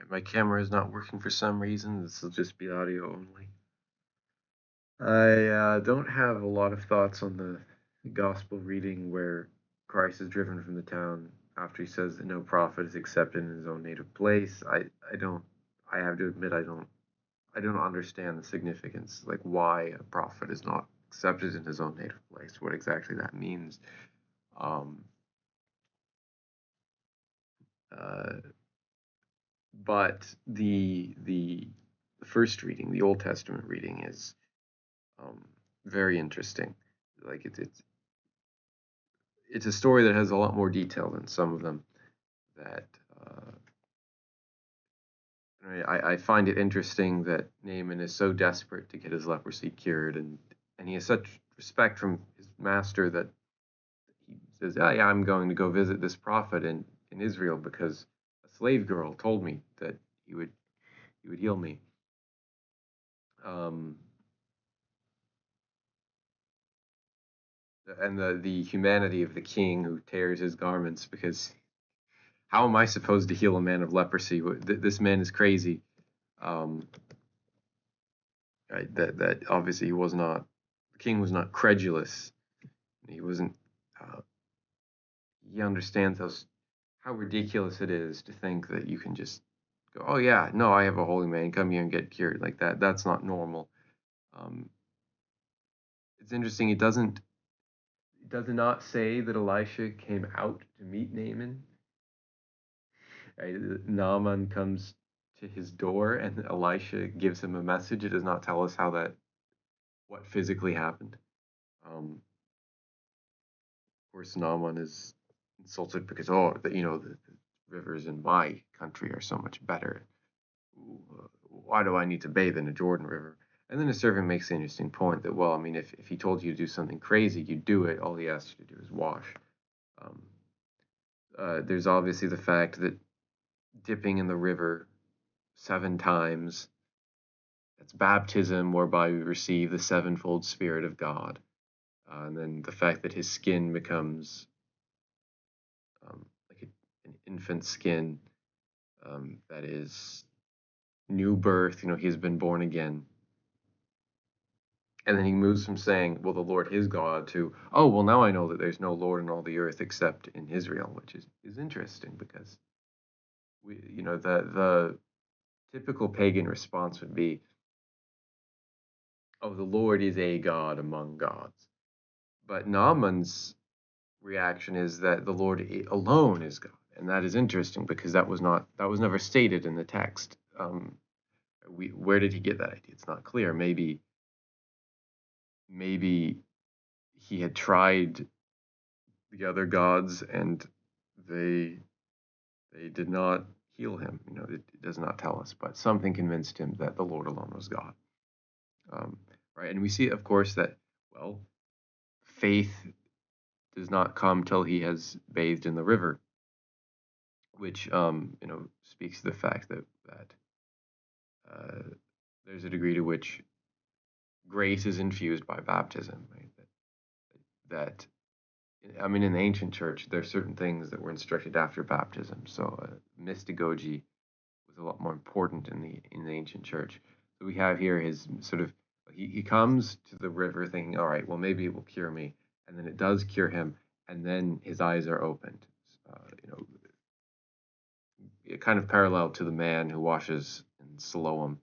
My camera is not working for some reason. This will just be audio only. I don't have a lot of thoughts on the gospel reading where Christ is driven from the town after he says that no prophet is accepted in his own native place. I don't. I have to admit I don't understand the significance, like why a prophet is not accepted in his own native place. What exactly that means. Um, uh, but the first reading, the Old Testament reading, is um, very interesting. Like it's a story that has a lot more detail than some of them. That I find it interesting that Naaman is so desperate to get his leprosy cured, and he has such respect from his master that he says, "Oh yeah, I'm going to go visit this prophet in Israel because a slave girl told me that he would heal me." Um, and the humanity of the king who tears his garments because how am I supposed to heal a man of leprosy? This man is crazy. Um, right, that obviously he was not. The king was not credulous. He wasn't. Uh, he understands how ridiculous it is to think that you can just go, oh yeah, no, I have a holy man, come here and get cured like that. That's not normal. Um, it's interesting. It does not say that Elisha came out to meet Naaman. Right? Naaman comes to his door and Elisha gives him a message. It does not tell us what physically happened. Of course, Naaman is insulted because, oh, the rivers in my country are so much better. Why do I need to bathe in a Jordan River? And then the servant makes the interesting point that, well, I mean, if he told you to do something crazy, you do it. All he asks you to do is wash. Um, there's obviously the fact that dipping in the river 7 times, that's baptism, whereby we receive the sevenfold Spirit of God. And then the fact that his skin becomes like an infant skin, that is new birth, he has been born again. And then he moves from saying, well, the Lord is God to, oh, well, now I know that there's no Lord in all the earth except in Israel, which is interesting because the typical pagan response would be, oh, the Lord is a God among gods. But Naaman's reaction is that the Lord alone is God. And that is interesting because that was never stated in the text. Where did he get that idea? It's not clear. Maybe he had tried the other gods and they did not heal him. It does not tell us, but something convinced him that the Lord alone was God. Right, and we see, of course, that faith does not come till he has bathed in the river, which speaks to the fact that uh, there's a degree to which grace is infused by baptism. Right? That I mean, in the ancient church, there are certain things that were instructed after baptism. So mystagogy was a lot more important in the ancient church. So we have here his sort of he comes to the river thinking, all right, well maybe it will cure me, and then it does cure him, and then his eyes are opened. You know, kind of parallel to the man who washes in Siloam